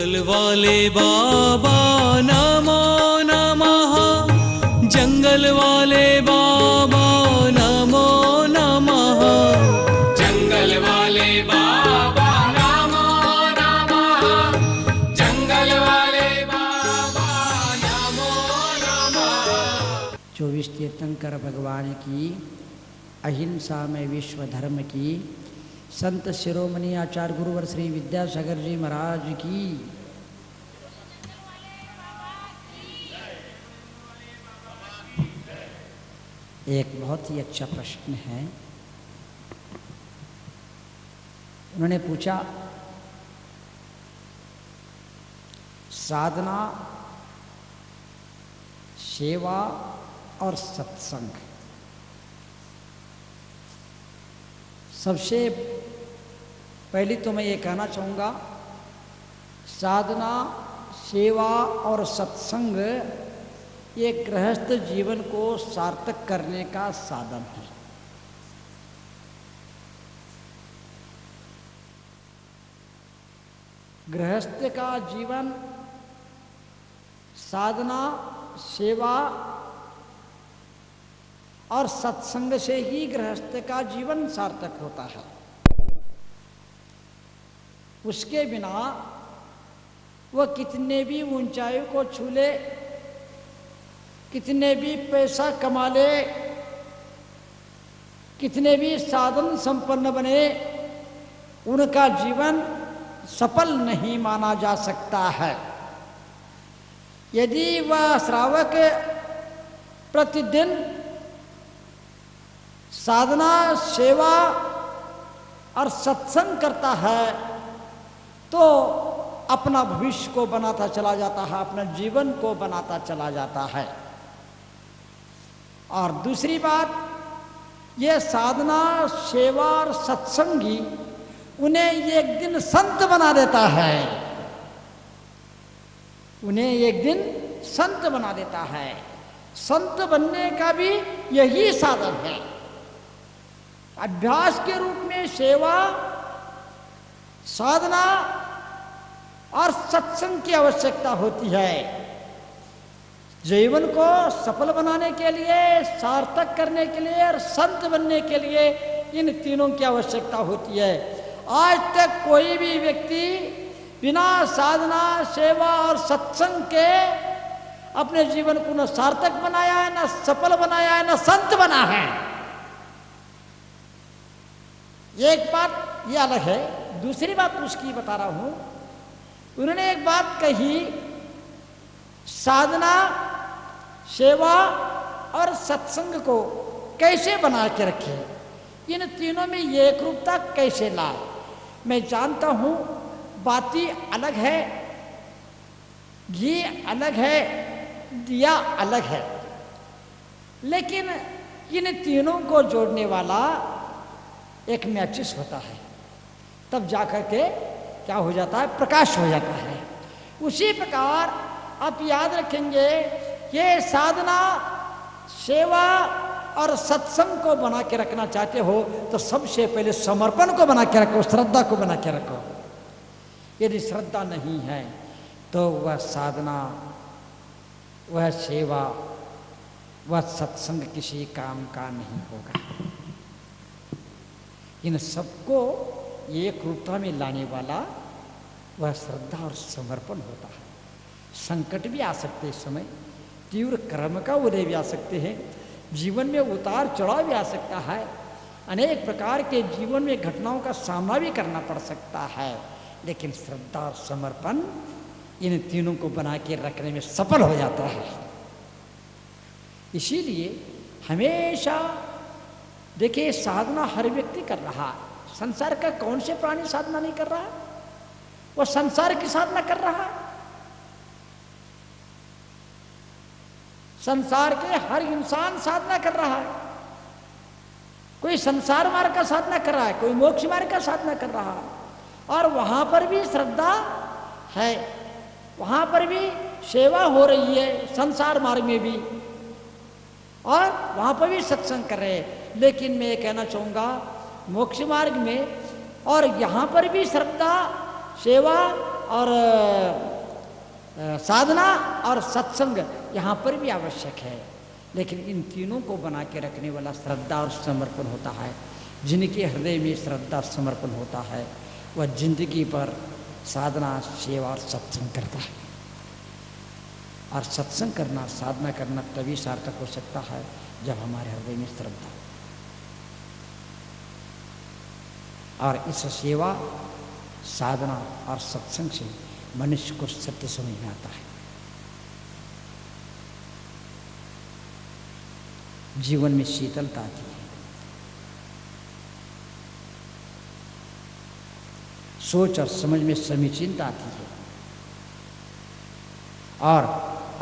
जंगल वाले बाबा नमो नमः, जंगल वाले बाबा नमो नमः, जंगल वाले बाबा नमो नमः, जंगल वाले बाबा नमो नमः। 24 तीर्थंकर भगवान की, अहिंसा में विश्व धर्म की, संत शिरोमणि आचार्य गुरुवर श्री विद्यासागर जी महाराज की। एक बहुत ही अच्छा प्रश्न है। उन्होंने पूछा, साधना, सेवा और सत्संग, सबसे पहले तो मैं ये कहना चाहूँगा, साधना, सेवा और सत्संग ये गृहस्थ जीवन को सार्थक करने का साधन है। गृहस्थ का जीवन साधना, सेवा और सत्संग से ही गृहस्थ का जीवन सार्थक होता है। उसके बिना वह कितने भी ऊंचाई को छू ले, कितने भी पैसा कमा ले, कितने भी साधन संपन्न बने, उनका जीवन सफल नहीं माना जा सकता है। यदि वह श्रावक प्रतिदिन साधना, सेवा और सत्संग करता है तो अपना भविष्य को बनाता चला जाता है, अपना जीवन को बनाता चला जाता है। और दूसरी बात, ये साधना, सेवा और सत्संगी उन्हें एक दिन संत बना देता है, उन्हें एक दिन संत बना देता है। संत बनने का भी यही साधन है। अभ्यास के रूप में सेवा, साधना और सत्संग की आवश्यकता होती है। जीवन को सफल बनाने के लिए, सार्थक करने के लिए और संत बनने के लिए इन तीनों की आवश्यकता होती है। आज तक कोई भी व्यक्ति बिना साधना, सेवा और सत्संग के अपने जीवन को न सार्थक बनाया है, न सफल बनाया है, न संत बना है। एक बात ये अलग है। दूसरी बात उसकी बता रहा हूं। उन्होंने एक बात कही, साधना, सेवा और सत्संग को कैसे बना के रखे, इन तीनों में एक रूपता कैसे लाए। मैं जानता हूं बाती अलग है, घी अलग है, दिया अलग है, लेकिन इन तीनों को जोड़ने वाला एक मैचिस होता है। तब जाकर के क्या हो जाता है, प्रकाश हो जाता है। उसी प्रकार आप याद रखेंगे, ये साधना, सेवा और सत्संग को बना के रखना चाहते हो तो सबसे पहले समर्पण को बना के रखो, श्रद्धा को बना के रखो। यदि श्रद्धा नहीं है तो वह साधना, वह सेवा, वह सत्संग किसी काम का नहीं होगा। इन सबको एक रूपता में लाने वाला वह श्रद्धा और समर्पण होता है। संकट भी आ सकते हैं, इस समय तीव्र कर्म का उदय भी आ सकते हैं, जीवन में उतार चढ़ाव भी आ सकता है, अनेक प्रकार के जीवन में घटनाओं का सामना भी करना पड़ सकता है, लेकिन श्रद्धा और समर्पण इन तीनों को बना के रखने में सफल हो जाता है। इसीलिए हमेशा देखिए, साधना हर व्यक्ति कर रहा है। संसार का कौन से प्राणी साधना नहीं कर रहा है? वो संसार की साधना कर रहा है। संसार के हर इंसान साधना कर रहा है। कोई संसार मार्ग का साधना कर रहा है, कोई मोक्ष मार्ग का साधना कर रहा है, और वहां पर भी श्रद्धा है, वहां पर भी सेवा हो रही है, संसार मार्ग में भी, और वहां पर भी सत्संग कर रहे हैं। लेकिन मैं ये कहना चाहूँगा, मोक्ष मार्ग में और यहाँ पर भी श्रद्धा, सेवा और साधना और सत्संग यहाँ पर भी आवश्यक है। लेकिन इन तीनों को बना के रखने वाला श्रद्धा और समर्पण होता है। जिनके हृदय में श्रद्धा और समर्पण होता है वह जिंदगी पर साधना, सेवा और सत्संग करता है। और सत्संग करना, साधना करना तभी सार्थक हो सकता है जब हमारे हृदय में श्रद्धा। और इस सेवा, साधना और सत्संग से मनुष्य को सत्य समझ में आता है। जीवन में शीतलता आती है, सोच और समझ में समीचीनता आती है, और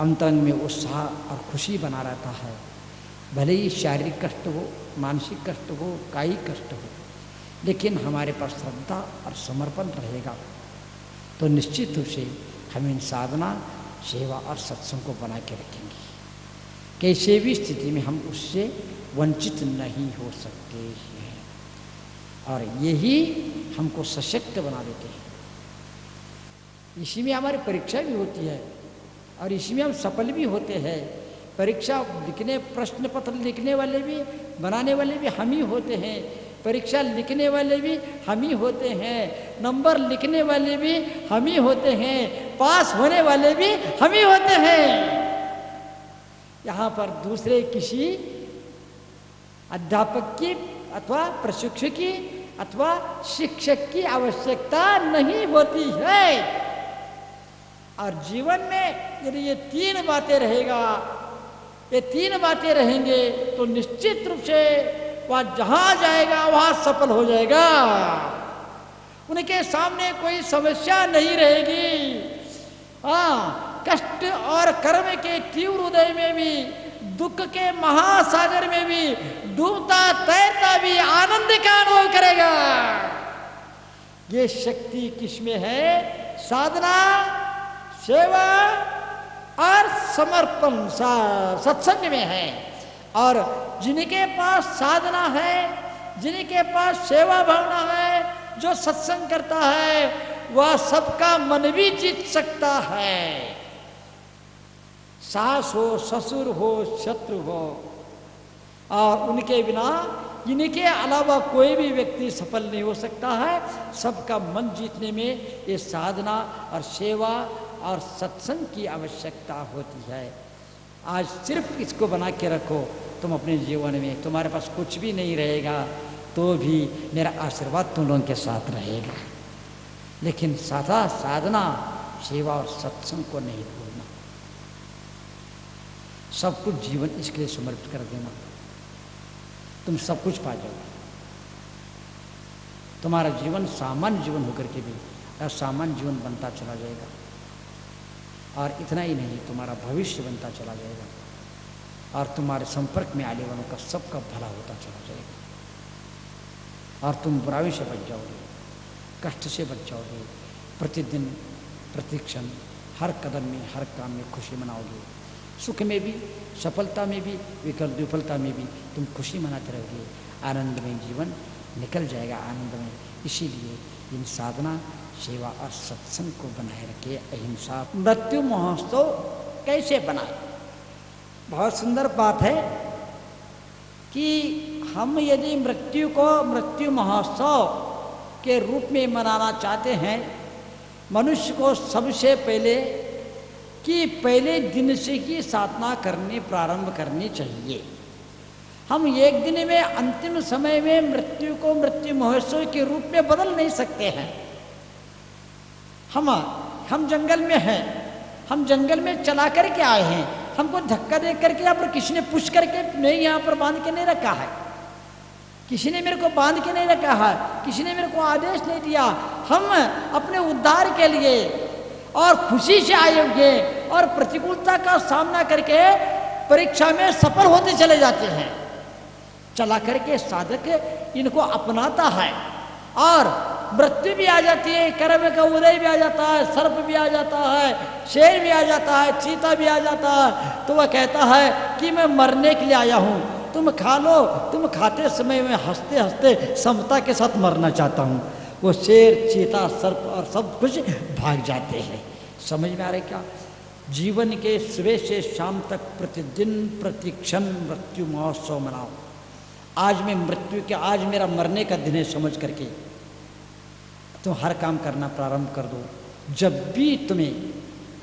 अंतरंग में उत्साह और खुशी बना रहता है। भले ही शारीरिक कष्ट हो, मानसिक कष्ट हो, कायिक कष्ट हो, लेकिन हमारे पास श्रद्धा और समर्पण रहेगा तो निश्चित रूप से हम इन साधना, सेवा और सत्संग को बना के रखेंगे। कैसे भी स्थिति में हम उससे वंचित नहीं हो सकते हैं, और यही हमको सशक्त बना देते हैं। इसी में हमारी परीक्षा भी होती है और इसी में हम सफल भी होते हैं। परीक्षा लिखने, प्रश्न पत्र लिखने वाले भी, बनाने वाले भी हम ही होते हैं। परीक्षा लिखने वाले भी हम ही होते हैं, नंबर लिखने वाले भी हम ही होते हैं, पास होने वाले भी हम ही होते हैं। यहाँ पर दूसरे किसी अध्यापक की अथवा प्रशिक्षक की अथवा शिक्षक की आवश्यकता नहीं होती है। और जीवन में यदि ये तीन बातें रहेगा, ये तीन बातें रहेंगे तो निश्चित रूप से वह जहां जाएगा वहां सफल हो जाएगा। उनके सामने कोई समस्या नहीं रहेगी। हाँ, कष्ट और कर्म के तीव्र उदय में भी, दुख के महासागर में भी डूबता तैरता भी आनंद का अनुभव करेगा। ये शक्ति किसमें है? साधना, सेवा और समर्पण, सत्संग में है। और जिनके पास साधना है, जिनके पास सेवा भावना है, जो सत्संग करता है, वह सबका मन भी जीत सकता है। सास हो, ससुर हो, शत्रु हो, और उनके बिना, इनके अलावा कोई भी व्यक्ति सफल नहीं हो सकता है। सबका मन जीतने में ये साधना और सेवा और सत्संग की आवश्यकता होती है। आज सिर्फ इसको बना के रखो, तुम अपने जीवन में, तुम्हारे पास कुछ भी नहीं रहेगा तो भी मेरा आशीर्वाद तुम लोगों के साथ रहेगा। लेकिन साधना, सेवा और सत्संग को नहीं भूलना। सब कुछ जीवन इसके लिए समर्पित कर देना, तुम सब कुछ पा जाओगे। तुम्हारा जीवन सामान्य जीवन होकर के भी असामान्य जीवन बनता चला जाएगा। और इतना ही नहीं, तुम्हारा भविष्य बनता चला जाएगा और तुम्हारे संपर्क में आने वालों का सबका भला होता चला जाएगा। और तुम बुराई से बच जाओगे, कष्ट से बच जाओगे। प्रतिदिन, प्रतिक्षण, हर कदम में, हर काम में खुशी मनाओगे। सुख में भी, सफलता में भी, विफलता में भी तुम खुशी मनाते रहोगे। आनंदमय जीवन निकल जाएगा, आनंदमय। इसीलिए इन साधना, सेवा और सत्संग को बनाए रखे। अहिंसा। मृत्यु महोत्सव कैसे बनाए? बहुत सुंदर बात है कि हम यदि मृत्यु को मृत्यु महोत्सव के रूप में मनाना चाहते हैं, मनुष्य को सबसे पहले कि पहले दिन से ही साधना करनी प्रारंभ करनी चाहिए। हम एक दिन में, अंतिम समय में मृत्यु को मृत्यु महोत्सव के रूप में बदल नहीं सकते हैं। हम जंगल में हैं, हम जंगल में चला करके आए हैं। हमको धक्का दे करके यहाँ पर किसी ने पुश करके नहीं, यहाँ पर बांध के नहीं रखा है। किसी ने मेरे को बांध के नहीं रखा है, किसी ने मेरे को आदेश नहीं दिया। हम अपने उद्धार के लिए और खुशी से आए हुए और प्रतिकूलता का सामना करके परीक्षा में सफल होते चले जाते हैं। चला करके साधक इनको अपनाता है और मृत्यु भी आ जाती है, कर्म का उदय भी आ जाता है, सर्प भी आ जाता है, शेर भी आ जाता है, चीता भी आ जाता है। तो वह कहता है कि मैं मरने के लिए आया हूँ, तुम खा लो। तुम खाते समय में हंसते हंसते समता के साथ मरना चाहता हूँ। वो शेर, चीता, सर्प और सब कुछ भाग जाते हैं। समझ में आ रहा है क्या? जीवन के सुबह से शाम तक प्रतिदिन प्रतिक्षण मृत्यु महोत्सव मनाओ। आज मैं मृत्यु के, आज मेरा मरने का दिन है समझ करके तुम हर काम करना प्रारंभ कर दो। जब भी तुम्हें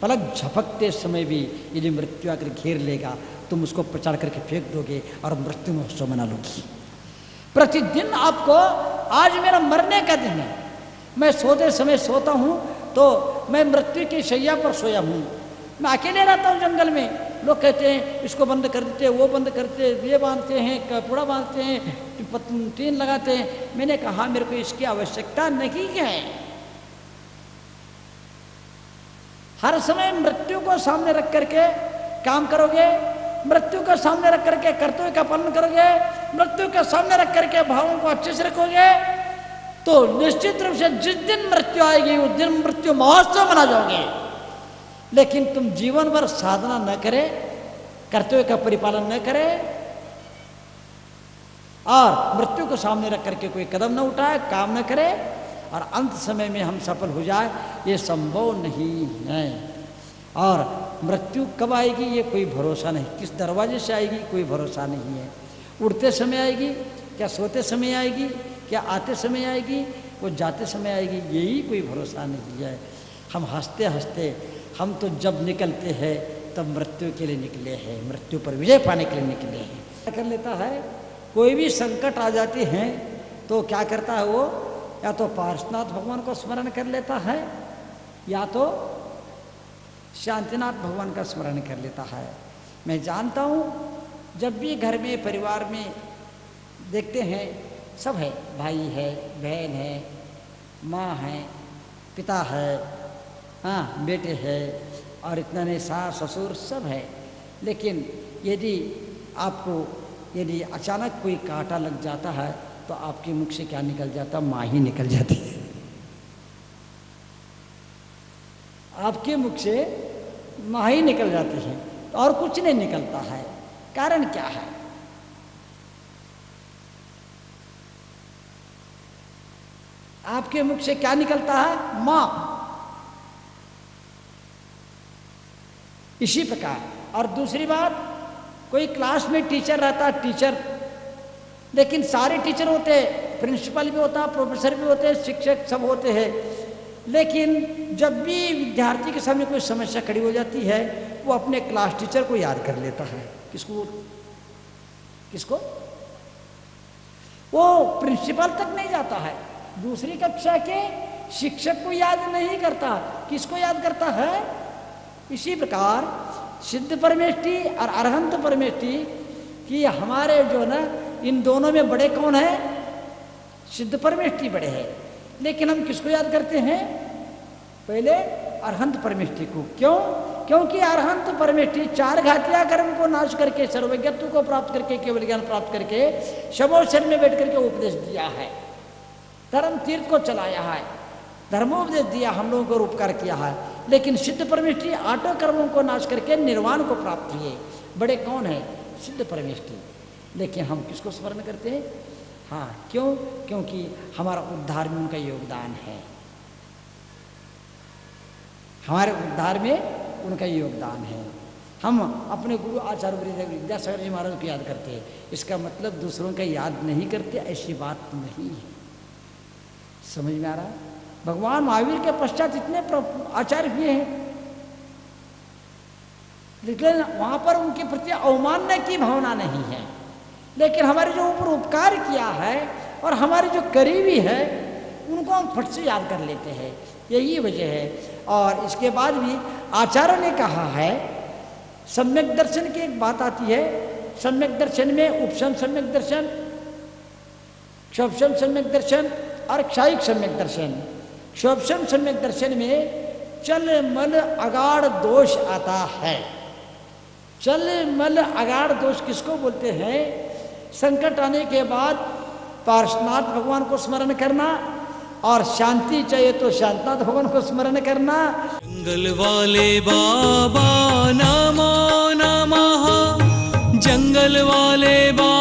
पलक झपकते समय भी यदि मृत्यु आकर घेर लेगा, तुम उसको पचाड़ करके फेंक दोगे और मृत्यु महोत्सव मना लोगी। प्रतिदिन आपको, आज मेरा मरने का दिन है, मैं सोते समय सोता हूँ तो मैं मृत्यु की शैया पर सोया हूँ। मैं अकेले रहता हूँ जंगल में। लोग कहते हैं इसको बंद कर देते, वो बंद करते, ये बांधते हैं, कपड़ा बांधते हैं, टीन लगाते हैं। मैंने कहा मेरे को इसकी आवश्यकता नहीं है। हर समय मृत्यु को सामने रख करके काम करोगे, मृत्यु को सामने रख करके कर्तव्य का पालन करोगे, मृत्यु के सामने रख करके भावों को अच्छे से रखोगे, तो निश्चित रूप से जिस दिन मृत्यु आएगी उस दिन मृत्यु महोत्सव मना जाओगे। लेकिन तुम जीवन भर साधना न करे, कर्तव्य का परिपालन न करे और मृत्यु को सामने रख करके कोई कदम न उठाए, काम न करे और अंत समय में हम सफल हो जाए, ये संभव नहीं है। और मृत्यु कब आएगी ये कोई भरोसा नहीं, किस दरवाजे से आएगी कोई भरोसा नहीं है। उड़ते समय आएगी, क्या सोते समय आएगी, क्या आते समय आएगी, वो जाते समय आएगी, यही कोई भरोसा नहीं है। हम हंसते हंसते, हम तो जब निकलते हैं तब मृत्यु के लिए निकले हैं, मृत्यु पर विजय पाने के लिए निकले हैं। क्या कर लेता है, कोई भी संकट आ जाती है तो क्या करता है वो, या तो पार्श्वनाथ भगवान को स्मरण कर लेता है या तो शांतिनाथ भगवान का स्मरण कर लेता है। मैं जानता हूँ जब भी घर में परिवार में देखते हैं सब है, भाई है, बहन है, माँ है, पिता है, हाँ बेटे है और इतना नहीं सास ससुर सब है। लेकिन यदि आपको यदि अचानक कोई कांटा लग जाता है तो आपके मुख से क्या निकल जाता, माँ ही निकल जाती है। आपके मुख से माँ ही निकल जाती है और कुछ नहीं निकलता है। कारण क्या है? आपके मुख से क्या निकलता है? माँ। इसी प्रकार। और दूसरी बात, कोई क्लास में टीचर रहता है, टीचर, लेकिन सारे टीचर होते हैं, प्रिंसिपल भी होता है, प्रोफेसर भी होते हैं, शिक्षक सब होते हैं, लेकिन जब भी विद्यार्थी के सामने कोई समस्या खड़ी हो जाती है वो अपने क्लास टीचर को याद कर लेता है। किसको? किसको? वो प्रिंसिपल तक नहीं जाता है, दूसरी कक्षा के शिक्षक को याद नहीं करता, किसको याद करता है? इसी प्रकार सिद्ध परमेष्टि और अरहंत परमेष्टि कि हमारे जो ना, इन दोनों में बड़े कौन है? सिद्ध परमेष्टि बड़े हैं। लेकिन हम किसको याद करते हैं? पहले अरहंत परमेष्टि को। क्यों? क्योंकि अरहंत परमेष्टि चार घातिया कर्म को नाश करके, सर्वज्ञत्व को प्राप्त करके, केवल ज्ञान प्राप्त करके शमोशन में बैठ करके उपदेश दिया है, धर्म तीर्थ को चलाया है, धर्मोपदेश दिया, हम लोगों को उपकार किया है। लेकिन सिद्ध परमेष्टि आठों कर्मों को नाश करके निर्वाण को प्राप्त किए। बड़े कौन है? सिद्ध परमेष्टि। लेकिन हम किसको स्मरण करते हैं? हाँ, क्यों? क्योंकि हमारा उद्धार में उनका योगदान है, हमारे उद्धार में उनका योगदान है। हम अपने गुरु आचार्य विद्यासागर जी महाराज को याद करते हैं, इसका मतलब दूसरों का याद नहीं करते, ऐसी बात नहीं है। समझ में आ रहा? भगवान महावीर के पश्चात इतने आचार्य हुए हैं, लेकिन वहां पर उनके प्रति अवमानना की भावना नहीं है। लेकिन हमारे जो ऊपर उपकार किया है और हमारे जो करीबी है उनको हम फट से याद कर लेते हैं, यही वजह है। और इसके बाद भी आचार्य ने कहा है, सम्यक दर्शन की एक बात आती है। सम्यक दर्शन में उपशम सम्यक दर्शन, क्षोभशम सम्यक दर्शन और क्षायिक सम्यक दर्शन। क्षोभशम सम्यक दर्शन में चल मल अगाढ़ दोष आता है। चल मल अगाढ़ दोष किसको बोलते हैं? संकट आने के बाद पार्श्वनाथ भगवान को स्मरण करना, और शांति चाहिए तो शांतनाथ भगवान को स्मरण करना। जंगल वाले बाबा नमो नमः, जंगल वाले बाबा